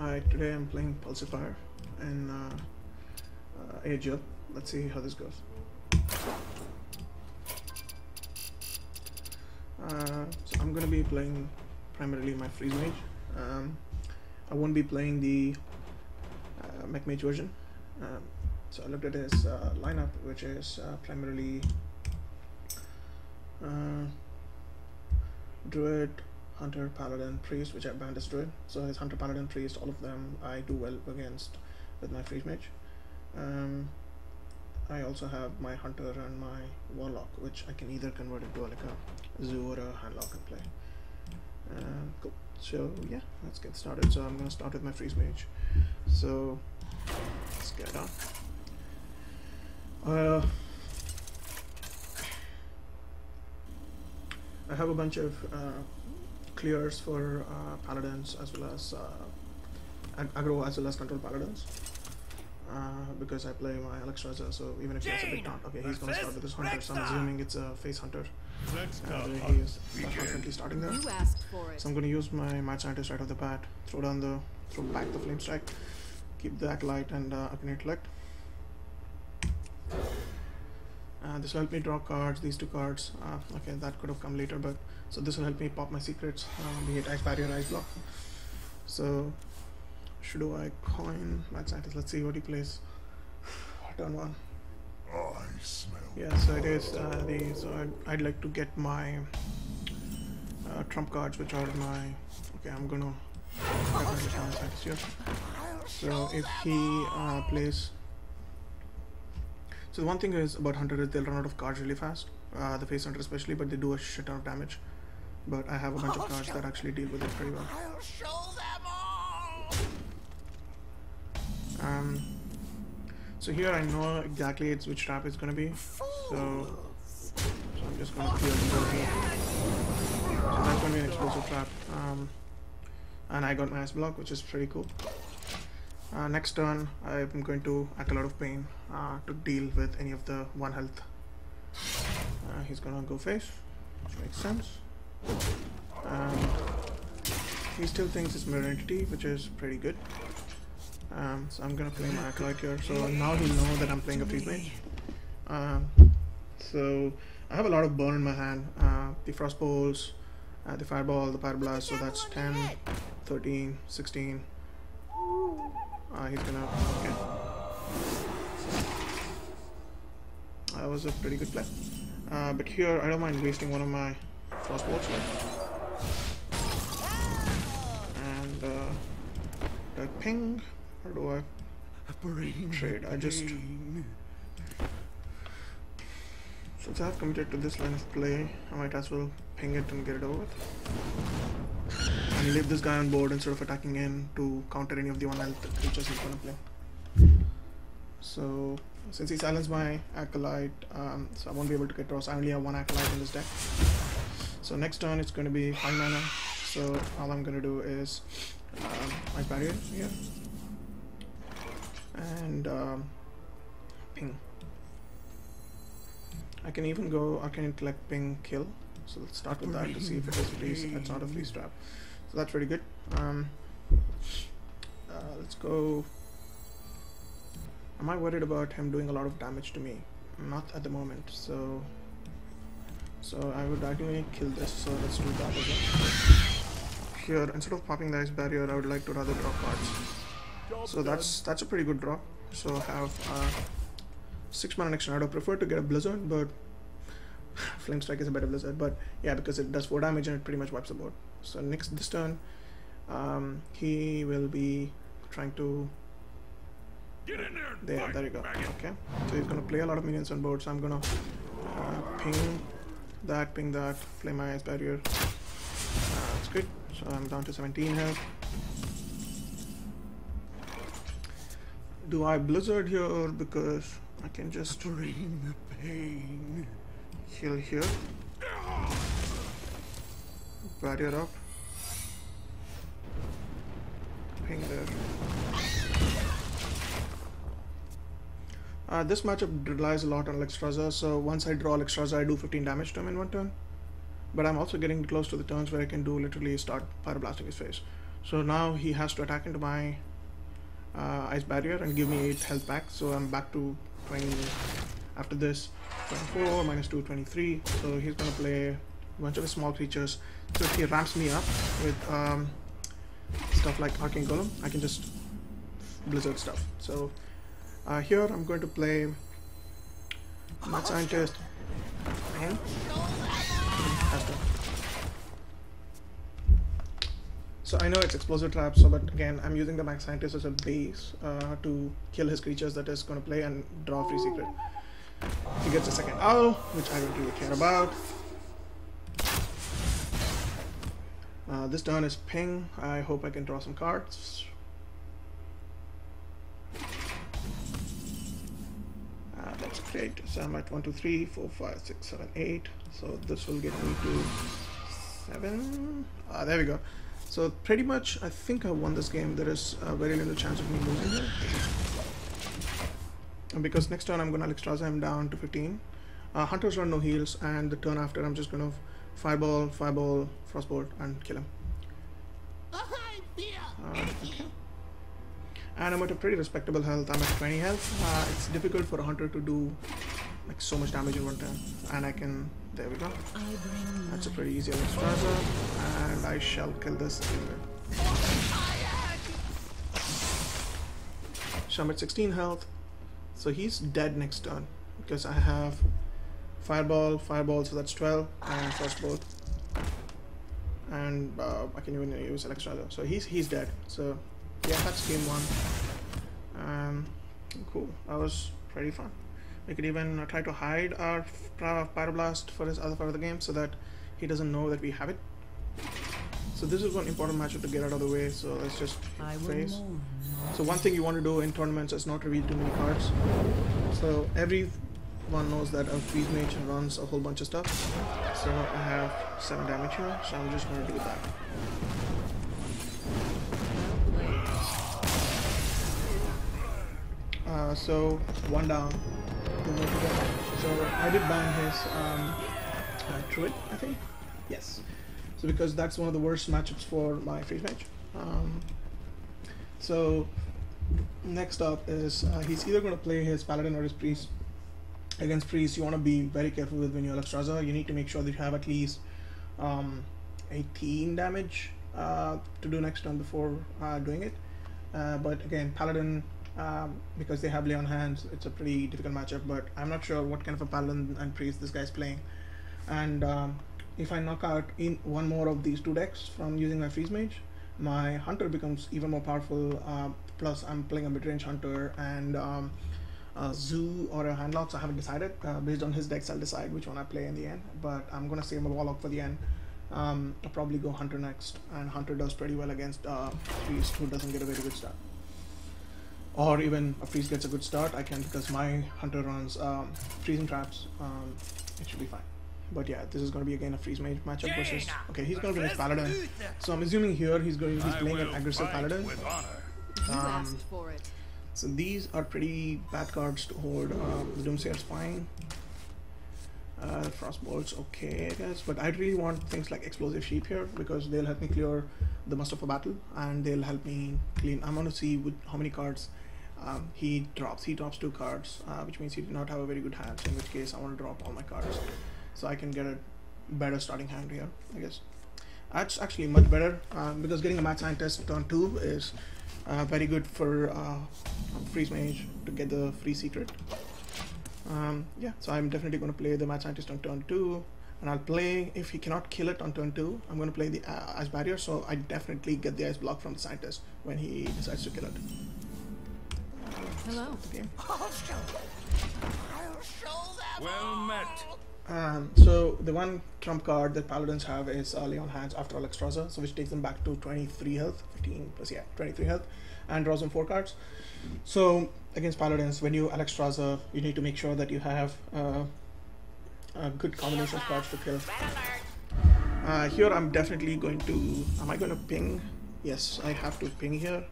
Today I'm playing Pulsifer in AHGL. Let's see how this goes. So I'm gonna be playing primarily my freeze mage. I won't be playing the mech mage version. So I looked at his lineup, which is primarily druid, hunter, paladin, priest, which I banned as druid. So his hunter, paladin, priest, all of them I do well against with my freeze mage. I also have my hunter and my warlock, which I can either convert into like a zoo or a handlock and play. Cool. So yeah, let's get started. So I'm gonna start with my freeze mage. So let's get it on. I have a bunch of clears for paladins as well as aggro as well as control paladins. Because I play my Alexstrasza, so even if he has a big taunt, okay, he's gonna start with his hunter, so I'm assuming it's a face hunter. He is currently starting there. So I'm gonna use my mad scientist right off the bat, throw back the flame strike, keep the acolyte and Arcanate elect. This will help me draw cards, these two cards. Okay, that could have come later, but so this will help me pop my secrets, be it Ice Barrier, Ice Block. So should I coin Mad Scientist? Let's see what he plays. Turn one. I smell. Yeah, so it is so I'd like to get my trump cards, which are my. Okay, I'm gonna definitely try Mad Scientist here. So if he plays. So the one thing is about hunter is they'll run out of cards really fast. The face hunter especially, but they do a shit ton of damage. But I have a bunch of cards that actually deal with it pretty well. I'll show them all. So here I know exactly it's which trap it's gonna be. So I'm just gonna clear the board here. So that's gonna be an explosive trap. And I got my ice block, which is pretty cool. Next turn I'm going to act a lot of pain to deal with any of the 1 health. He's gonna go face, which makes sense. He still thinks it's mirror entity, which is pretty good. So I'm gonna play my acolyte here. So now he'll know that I'm playing a freeze mage. So I have a lot of burn in my hand. The frost bowls, the fireball, the pyroblast. So that's 10, 13, 16. He's gonna. Okay. That was a pretty good play. But here I don't mind wasting one of my frost bolts. And do I ping or do I trade? I just. Since I have committed to this line of play, I might as well ping it and get it over with. And leave this guy on board instead of attacking in to counter any of the 1 health creatures he's gonna play. So since he silenced my acolyte, so I won't be able to get draws. I only have 1 acolyte in this deck. So next turn it's going to be 5 mana. So all I'm going to do is Ice Barrier here and ping. I can even go Arcanate Elect, ping, kill. So let's start with that to see if it is freeze. It's not a freeze trap. So that's pretty good. Let's go. Am I worried about him doing a lot of damage to me? Not at the moment. So I would ideally kill this. So let's do that again. Here, instead of popping the Ice Barrier, I would like to rather draw cards. So that's a pretty good draw. So I have 6 mana next turn. I would prefer to get a Blizzard, but Flame Strike is a better Blizzard. But yeah, because it does 4 damage and it pretty much wipes the board. So this turn, he will be trying to. Get in there. There you go. Okay, so he's gonna play a lot of minions on board. So I'm gonna ping that, play my Ice Barrier. That's good. So I'm down to 17 health. Do I Blizzard here because I can just Bring the pain. heal here, barrier up, ping there. This matchup relies a lot on Alexstrasza, so once I draw Alexstrasza, I do 15 damage to him in 1 turn. But I'm also getting close to the turns where I can do literally start pyroblasting his face. So now he has to attack into my ice barrier and give me 8 health back. So I'm back to 20. After this, 24 minus 2, 23. So he's gonna play a bunch of small creatures. So if he ramps me up with stuff like Arcane Golem, I can just blizzard stuff. So here I'm going to play Mad Scientist and Hearthstone. So I know it's explosive trap, so but again I'm using the Mad Scientist as a base to kill his creatures that is going to play and draw a free secret. He gets a second owl, which I don't really care about. This turn is ping. I hope I can draw some cards. That's great. So I'm at 1, 2, 3, 4, 5, 6, 7, 8. So this will get me to 7. There we go. So pretty much I think I won this game. There is a very little chance of me losing here. And because next turn I'm going to Alexstrasza him down to 15. Hunters run no heals, and the turn after I'm just going to Fireball, Frostbolt, and kill him. Okay. And I'm at a pretty respectable health. I'm at 20 health. It's difficult for a hunter to do like so much damage in one turn, and I can. There we go. That's a pretty easy Alexstrasza, and I shall kill this anyway. So I'm at 16 health. So he's dead next turn because I have Fireball, so that's 12, and Frostbolt, and I can even use Alexstrasza. So he's dead. So yeah, that's game 1. Cool. That was pretty fun. We could even try to hide our Pyroblast for his other part of the game so that he doesn't know that we have it. So this is one important matchup to get out of the way. So let's just face. So one thing you want to do in tournaments is not reveal too many cards. So everyone knows that a freeze mage runs a whole bunch of stuff. So I have 7 damage here. So I'm just going to do that. So 1 down. So I did ban his Druid, I think. Yes. So because that's one of the worst matchups for my freeze mage. So next up is he's either going to play his Paladin or his Priest. Against Priest, you want to be very careful with when you Alexstrasza. You need to make sure that you have at least 18 damage to do next turn before doing it. But again, Paladin, because they have Lay on Hands, it's a pretty difficult matchup. But I'm not sure what kind of a Paladin and Priest this guy's playing. And if I knock out in one more of these 2 decks from using my freeze mage, my hunter becomes even more powerful. Plus I'm playing a mid-range hunter and a zoo or a handlock, so I haven't decided. Based on his decks I'll decide which one I play in the end, but I'm gonna save my warlock for the end. I'll probably go hunter next, and hunter does pretty well against priest who doesn't get a very good start. Or even a priest gets a good start, I can, because my hunter runs freezing traps. It should be fine. But yeah, this is going to be again a freeze mage matchup versus. Okay, he's going to be his paladin. So I'm assuming here he's playing an aggressive paladin. So these are pretty bad cards to hold. The Doomsayer's fine. Frostbolt's okay, I guess. But I really want things like Explosive Sheep here because they'll help me clear the must of a battle, and they'll help me clean. I'm going to see with how many cards he drops. He drops 2 cards, which means he did not have a very good hand. So in which case, I want to drop all my cards, so I can get a better starting hand here, I guess. That's actually much better because getting a Mad Scientist turn 2 is very good for Freeze Mage to get the free secret. Yeah, so I'm definitely going to play the Mad Scientist on turn 2, and I'll play, if he cannot kill it on turn 2, I'm going to play the Ice Barrier, so I definitely get the Ice Block from the Scientist when he decides to kill it. Hello. The game. I'll show them Well met. So the one trump card that Paladins have is Lay on Hands after Alexstrasza, so which takes them back to 23 health, 15 plus, yeah, 23 health, and draws them 4 cards. So against Paladins, when you Alexstrasza, you need to make sure that you have a good combination of cards to kill. Here I'm definitely going to, am I going to ping? Yes, I have to ping here,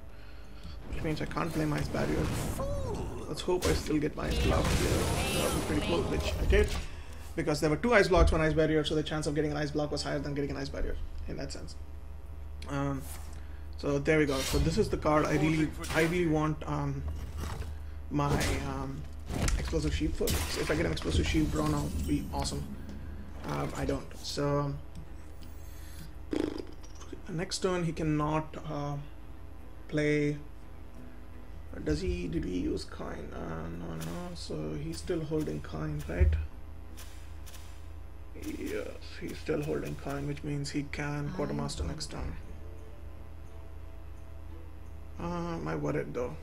which means I can't play my Ice Barrier. Let's hope I still get my Ice Block here. That would be pretty cool, which I did, because there were 2 Ice Blocks, 1 Ice Barrier, so the chance of getting an Ice Block was higher than getting an Ice Barrier in that sense. So there we go. So this is the card I really want my explosive sheep for. So if I get an explosive sheep drawn out, it'd be awesome. I don't. So next turn he cannot play. Does he? Did he use Kind? No. So he's still holding Kind, right? Yes, he's still holding Kind, which means he can Quartermaster next turn. Am I worried though?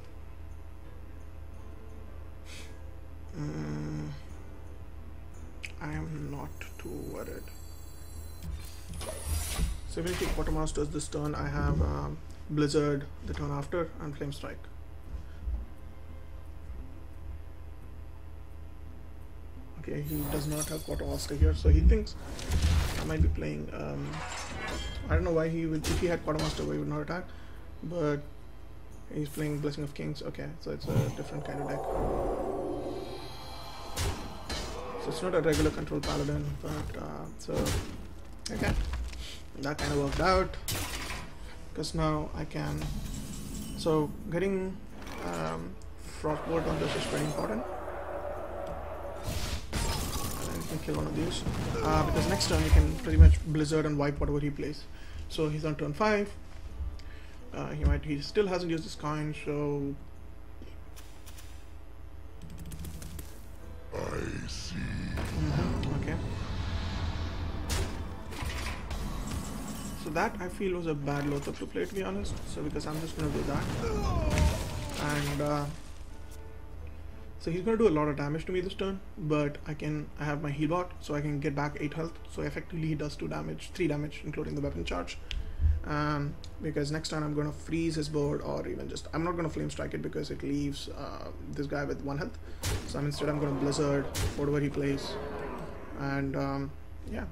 I am not too worried. So even if he Quartermasters this turn, I have Blizzard the turn after and Flame Strike. Okay, he does not have Quartermaster here, so he thinks I might be playing. I don't know why he would. If he had Quartermaster, he would not attack, but he's playing Blessing of Kings. Okay, so it's a different kind of deck. So it's not a regular control paladin, but so okay, that kind of worked out because now I can. So getting Frostbolt on this is pretty important. Can kill one of these because next turn he can pretty much Blizzard and wipe whatever he plays. So he's on turn 5. He still hasn't used his coin, so I see. Okay. So that I feel was a bad Lothar to play, to be honest. So because I'm just gonna do that, and so he's gonna do a lot of damage to me this turn, but I have my heal bot, so I can get back 8 health. So effectively he does 3 damage, including the weapon charge. Because next turn I'm gonna freeze his board, or even just I'm not gonna flame strike it because it leaves this guy with 1 health. So instead I'm gonna Blizzard whatever he plays, and yeah.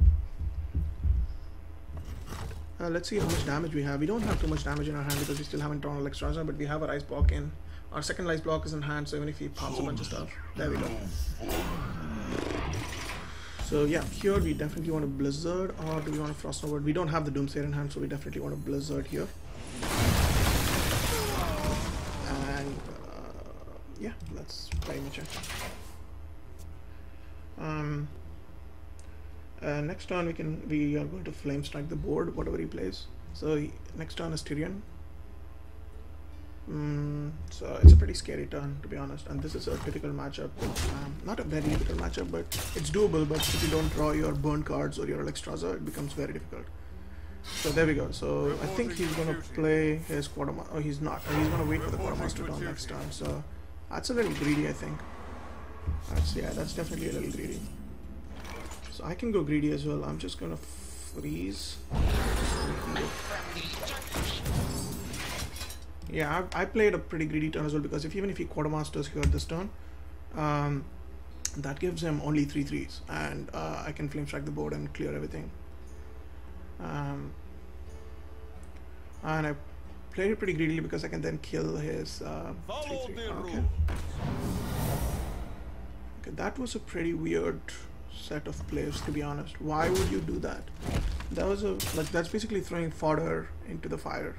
Let's see how much damage we have. We don't have too much damage in our hand because we still haven't drawn Alexstrasza, but we have our ice block in. Our second ice block is in hand, so even if he pops a bunch of stuff, there we go. So yeah, here we definitely want to Blizzard, or do we want to Frost Over? We don't have the Doomsayer in hand, so we definitely want to Blizzard here. And yeah, that's pretty much it. Next turn we are going to Flame Strike the board, whatever he plays. So next turn is Tyrion. So it's a pretty scary turn, to be honest, and this is a difficult matchup. Not a very difficult matchup, but it's doable. But if you don't draw your burn cards or your Alexstrasza, it becomes very difficult. So there we go. So I think he's gonna play his Quartermaster. Oh, he's not. He's gonna wait for the Quartermaster turn next turn. So that's a little greedy, I think. That's definitely a little greedy. So I can go greedy as well. I'm just gonna freeze. Yeah, I played a pretty greedy turn as well, because even if he Quartermasters here this turn, that gives him only 3 3s, and I can Flame Strike the board and clear everything. And I played it pretty greedily because I can then kill his 3/3. Okay, that was a pretty weird set of plays, to be honest. Why would you do that? That was that's basically throwing fodder into the fire.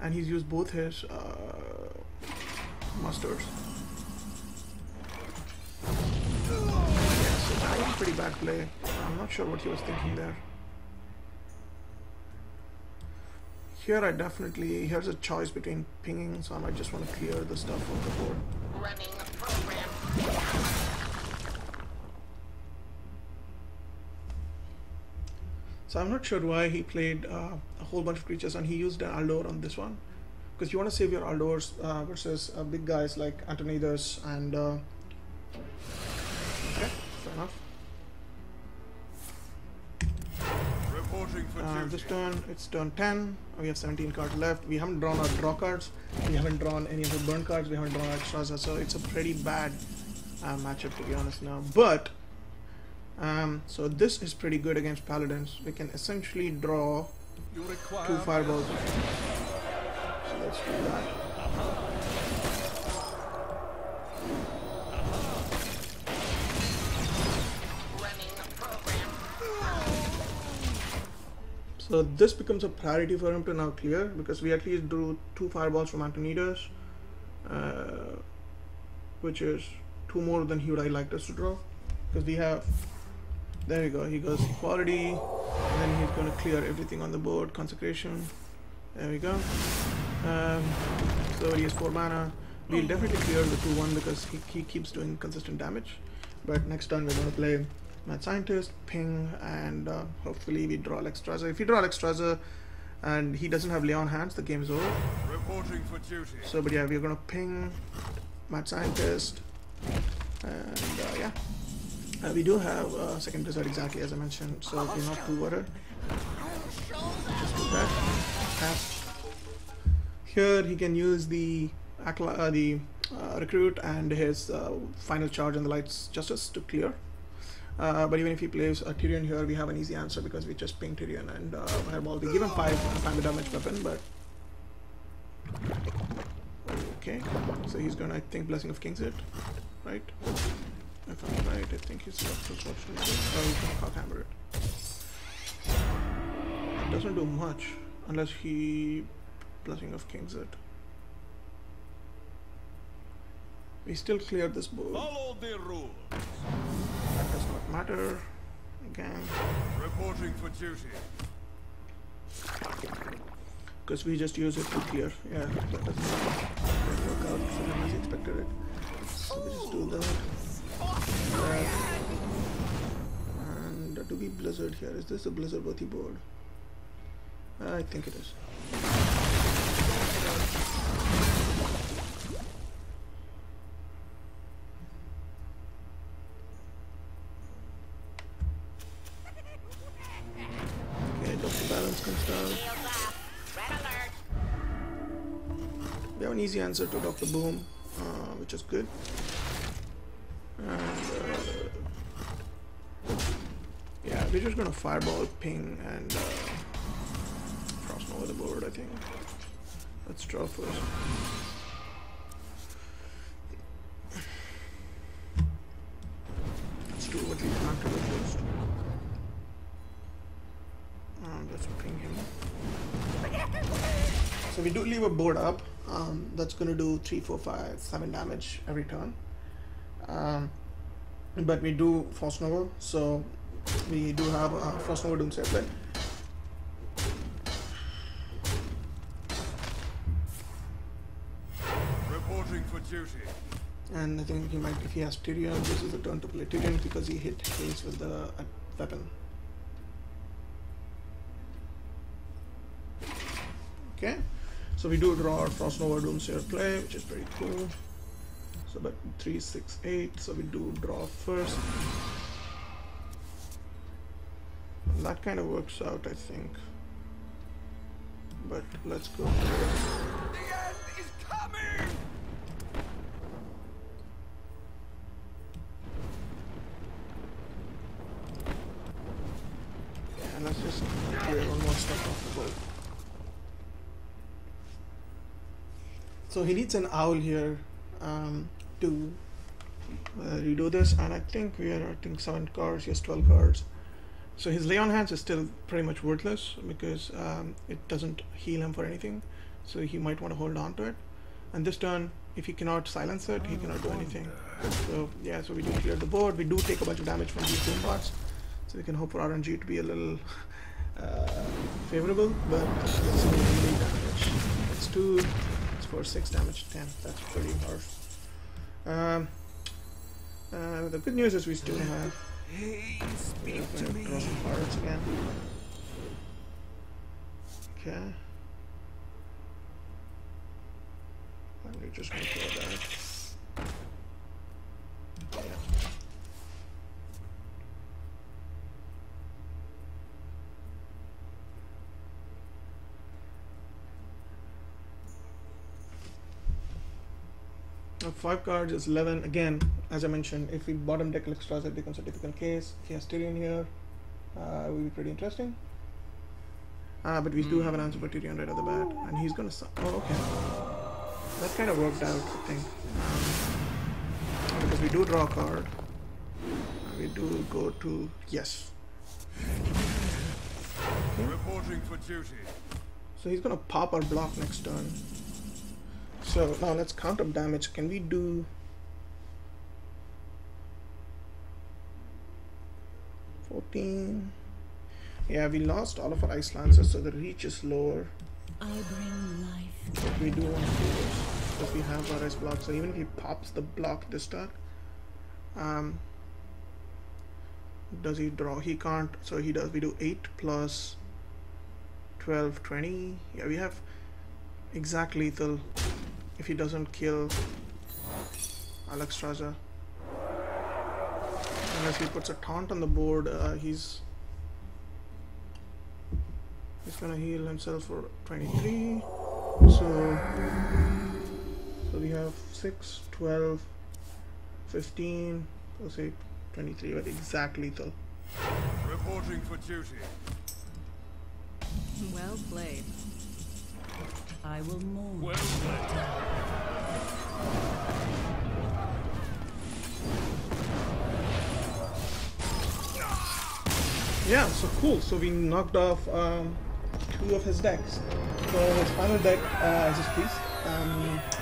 And he's used both his musters. Yeah, so that was a pretty bad play. I'm not sure what he was thinking there. Here here's a choice between pinging, so I might just want to clear the stuff off the board. Running a program. So I'm not sure why he played a whole bunch of creatures and he used an Aldor on this one, because you want to save your Aldors versus big guys like Antonidas and okay, fair enough. This turn, it's turn 10. We have 17 cards left. We haven't drawn our draw cards. We haven't drawn any of the burn cards. We haven't drawn Alexstrasza, so it's a pretty bad matchup, to be honest now. But so this is pretty good against paladins. We can essentially draw 2 fireballs. So let's do that. So So this becomes a priority for him to now clear, because we at least drew 2 fireballs from Antonidas, which is 2 more than he would have liked us to draw, because we have, there we go, he goes equality, and then he's going to clear everything on the board. Consecration, there we go. So he has 4 mana. We'll definitely clear the 2-1 because he keeps doing consistent damage. But next turn we're going to play Mad Scientist, ping, and hopefully we draw Alexstrasza. If we draw Alexstrasza and he doesn't have Lay on hands, the game is over. Reporting for duty. So, but yeah, we're going to ping Mad Scientist, and yeah. We do have second Blizzard exactly as I mentioned, so we're not too worried. Just do that. Here he can use the recruit and his final charge and the Light's Justice to clear. But even if he plays a Tyrion here, we have an easy answer because we just ping Tyrion and Fireball. We give him 5 and find the damage weapon, but okay. So he's gonna, I think, Blessing of Kings it, right? If I'm right, I think he's got this option. Oh, he's gonna cockhammer it. It doesn't do much unless he Blessing of Kings it. We still cleared this board. Follow the rules. That does not matter. Again. Reporting for duty. Because we just use it to clear. Yeah, that doesn't work out as expected it. So we just do that. And do we Blizzard here? Is this a Blizzard worthy board? I think it is. Okay, Dr. Balance comes down. We have an easy answer to Dr. Boom, which is good. And yeah, we're just gonna Fireball, ping, and cross over the board, I think. Let's draw first. Let's do what we plan to do first. Let's ping him. So we do leave a board up. That's gonna do 3, 4, 5, 7 damage every turn. But we do Frost Nova, so we do have a Frost Nova Doomsday play. Reporting for duty. And I think he might, if he has Tyrion, this is the turn to play Tyrion because he hit Haze with the weapon. Okay, so we do draw our Frost Nova Doomsday play, which is pretty cool. So, but 3, 6, 8. So we do draw first. And that kind of works out, I think. But let's go. The end is coming. Yeah, let's just clear one more step off the board. So he needs an owl here to redo this, and I think we are, I think 7 cards, he has 12 cards. So his Lay on Hands is still pretty much worthless because it doesn't heal him for anything. So he might want to hold on to it. And this turn, if he cannot silence it, he cannot do anything. So yeah, so we do clear the board. We do take a bunch of damage from these boom bots. So we can hope for RNG to be a little favorable, but it's really damage. It's 2, it's 4, 6 damage. Damn, that's pretty harsh. The good news is we still have. Hey, speak to Draw me. some cards again. Okay. And we're just gonna draw that. Yeah. Now 5 cards is 11. Again, as I mentioned, if we bottom deck Alexstrasza, it becomes a difficult case. If he has Tyrion here, it will be pretty interesting. But we do have an answer for Tyrion right at the bat, and he's gonna. Oh, okay. That kind of worked out, I think. Because we do draw a card. We do go to yes. Okay. Reporting for duty. So he's gonna pop our block next turn. So now let's count up damage. Can we do 14? Yeah, we lost all of our ice lancers, so the reach is lower. I bring life. But we do want to do this because we have our ice block. So even if he pops the block this turn, does he draw? He can't. So he does. We do 8 plus 12, 20. Yeah, we have exact lethal if he doesn't kill Alex Raja. Unless he puts a taunt on the board, he's gonna heal himself for 23. So we have 6, 12, 15, let's say 23, but exact lethal. Reporting for duty. Well played. I will mourn. Well played. Yeah, so cool. So we knocked off 2 of his decks. So his final deck is his Priest.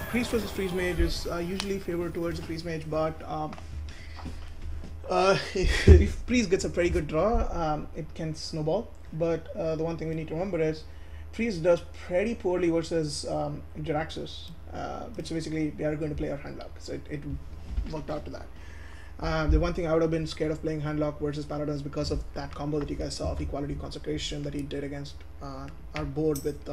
Priest versus Freeze Mage is usually favored towards the Freeze Mage, but if Priest gets a pretty good draw, it can snowball. But the one thing we need to remember is Priest does pretty poorly versus Jiraxis, which basically we are going to play our handlock. So it worked out to that. The one thing I would have been scared of playing handlock versus Paladins because of that combo that you guys saw of Equality Consecration that he did against our board with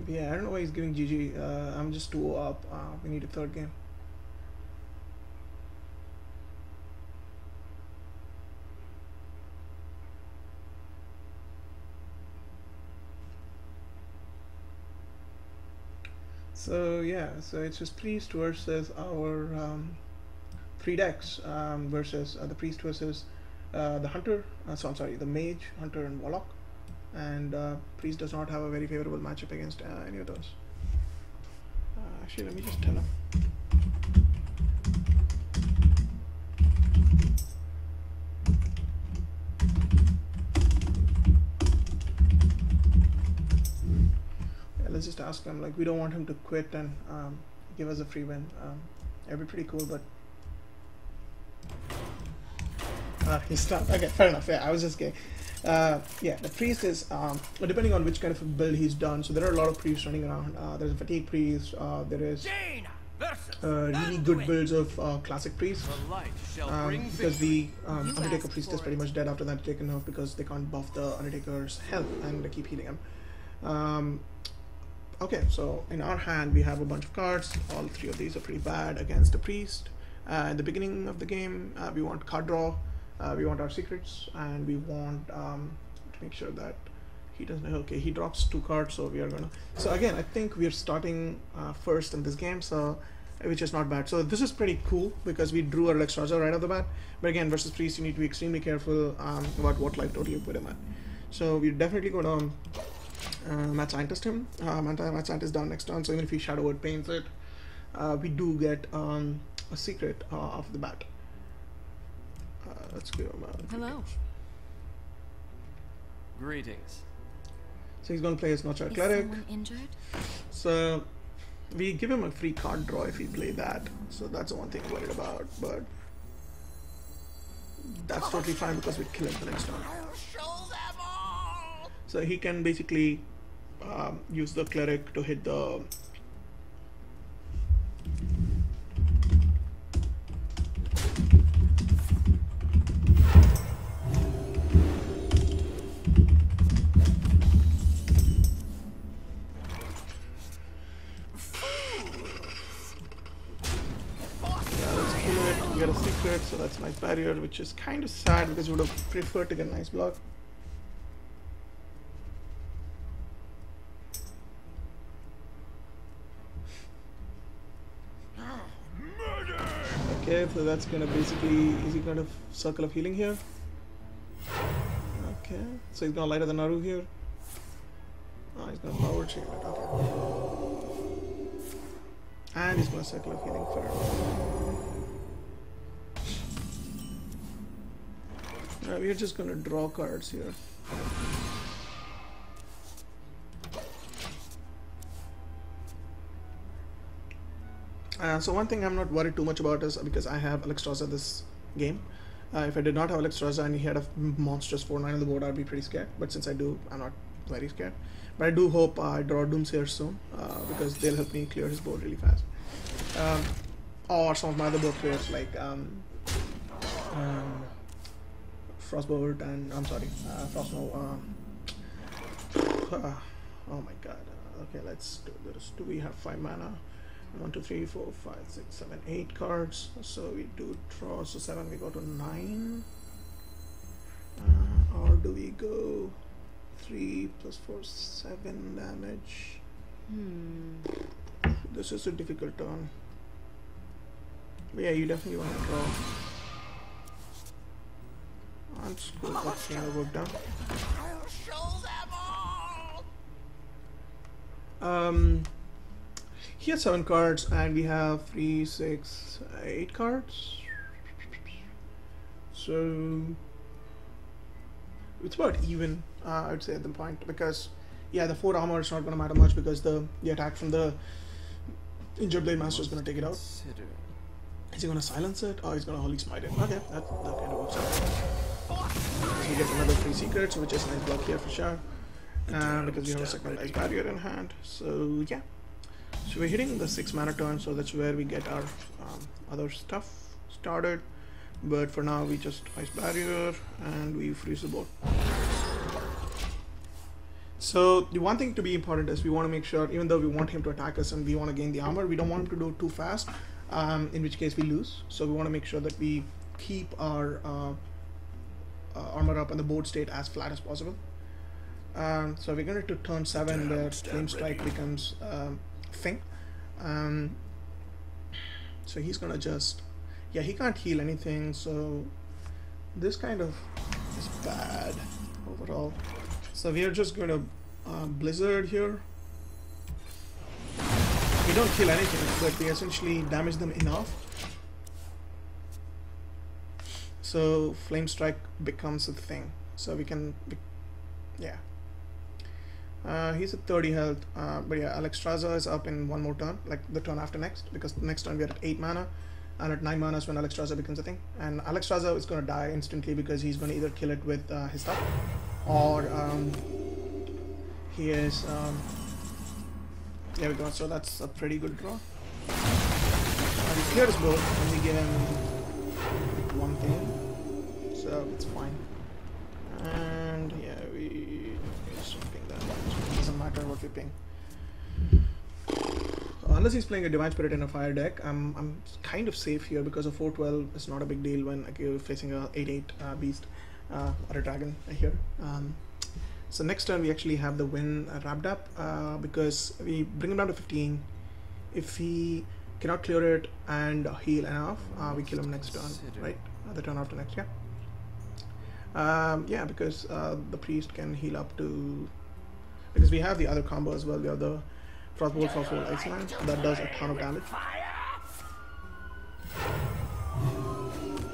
yeah, I don't know why he's giving GG. I'm just 2 up. We need a third game. So yeah, so it's just Priest versus our 3 decks versus the Priest versus the Hunter. So I'm sorry, the Mage, Hunter, and Warlock. And Priest does not have a very favorable matchup against any of those. Actually, let me just tell him. Let's just ask him, like, we don't want him to quit and give us a free win. It'd be pretty cool, but he's not. Okay, fair enough. Yeah, I was just kidding. Yeah, the Priest is depending on which kind of a build he's done. So there are a lot of priests running around. There's a Fatigue Priest. There is really good builds of Classic Priest. Because the Undertaker Priest is pretty much dead after the Undertaker nerf because they can't buff the Undertaker's health and they keep healing him. Okay, so in our hand we have a bunch of cards. All 3 of these are pretty bad against the Priest. At the beginning of the game, we want card draw, we want our secrets, and we want to make sure that he doesn't. Okay, he drops 2 cards, so we are gonna. So again, I think we are starting first in this game, so which is not bad. So this is pretty cool because we drew our Lex Raja right off the bat. But again, versus Priest, you need to be extremely careful about what life total you put him at. So we're definitely gonna Mad Scientist him. Mad Scientist down next turn, so even if he Shadow Word paints it, we do get a secret off the bat. Let's give him a Hello. Greetings. So he's going to play his Notcher Is Cleric. someone injured? So we give him a free card draw if he play that. So that's the one thing I'm worried about, but that's totally fine because we kill him the next turn. So he can basically use the Cleric to hit the get a secret, so that's nice barrier, which is kind of sad because we would have preferred to get a nice block. Okay, so that's gonna basically easy kind of circle of healing here. Okay, so he's gonna light up the Naru here. Oh, he's gonna power chain it, okay. And he's gonna Circle of Healing Fire. We're just gonna draw cards here. So one thing I'm not worried too much about is because I have Alexstrasza this game. If I did not have Alexstrasza and he had a monstrous 4/9 on the board, I'd be pretty scared. But since I do, I'm not very scared. But I do hope I draw Doomsayer soon because they'll help me clear his board really fast. Or some of my other board players like Frostbolt and Frostmo. Oh my god. Okay, let's do this. Do we have 5 mana? 1, 2, 3, 4, 5, 6, 7, 8 cards. So we do draw. So 7, we go to 9. Or do we go 3 plus 4, 7 damage? This is a difficult turn. But yeah, you definitely want to draw. Let's go with seeing the work done. I'll show them all. He has 7 cards and we have 3, 6, 8 cards. So it's about even, I would say at the point, because yeah, the 4 armor is not going to matter much because the attack from the Injured Blade Master is going to take it out. Is he going to silence it or he's going to Holy Smite it? Okay, that kind of works out. So we get another 3 secrets, which is a nice block here for sure. Because we have a second Ice Barrier in hand. So yeah. So we're hitting the 6 mana turn, so that's where we get our other stuff started. But for now, we just Ice Barrier and we freeze the board. So the one thing to be important is we want to make sure, even though we want him to attack us and we want to gain the armor, we don't want him to do it too fast, in which case we lose. So we want to make sure that we keep our armor up and the board state as flat as possible. So we're going to turn 7 where Flame Strike becomes thing. So he's gonna just, yeah, he can't heal anything, so this kind of is bad overall. So we are just gonna Blizzard here. We don't kill anything, but we essentially damage them enough so Flame Strike becomes a thing. So we can yeah. He's at 30 health, but yeah, Alexstrasza is up in 1 more turn, like the turn after next, because next turn we are at 8 mana, and at 9 mana is when Alexstrasza becomes a thing. And Alexstrasza is going to die instantly because he's going to either kill it with his stuff, or he is, there we go, so that's a pretty good draw. And we clear his board, and we give him 1 thing, so it's fine. And yeah, we something that doesn't matter what we ping. Unless he's playing a Divine Spirit in a fire deck, I'm kind of safe here because a 4/12 is not a big deal when you're facing a 8/8 beast or a dragon here. So next turn we actually have the win wrapped up because we bring him down to 15. If he cannot clear it and heal enough, we kill him next turn, right? The turn after next, yeah. Yeah, because the priest can heal up to, because we have the other combo as well. We have the Frostbolt for full Iceland that does a ton of damage.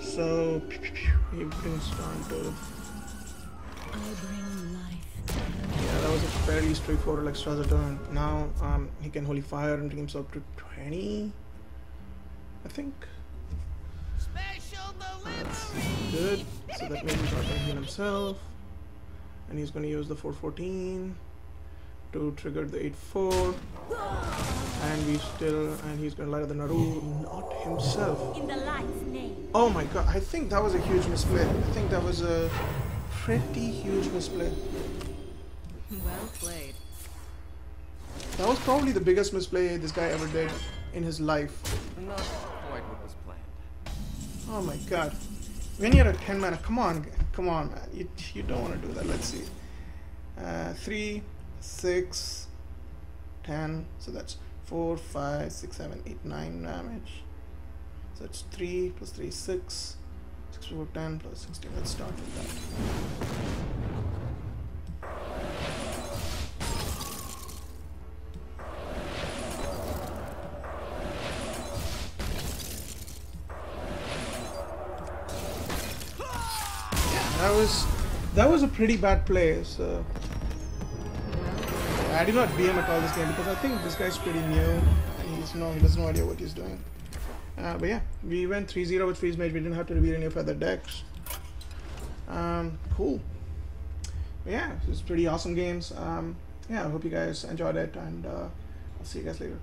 So he brings down to, yeah, that was a fairly straightforward Alexstrasza turn. Now he can Holy Fire and bring himself to 20, I think. That's good. So that means he's not going to heal himself, and he's going to use the 4/14 to trigger the 8/4, and he's going to light up the Naru, not himself. In the light's name. Oh my god! I think that was a huge misplay. I think that was a pretty huge misplay. Well played. That was probably the biggest misplay this guy ever did in his life. Not quite what was planned. Oh my god. When you're at 10 mana, come on man. You don't want to do that. Let's see. 3, 6, 10. So that's 4, 5, 6, 7, 8, 9 damage. So it's 3 plus 3, 6. 6, 4, 10 plus 16. Let's start with that. That was a pretty bad play. So I did not BM at all this game because I think this guy's pretty new and he has no idea what he's doing. But yeah, we went 3-0 with Freeze Mage. We didn't have to reveal any of other decks. Cool. But yeah, this is pretty awesome games. Yeah, I hope you guys enjoyed it, and I'll see you guys later.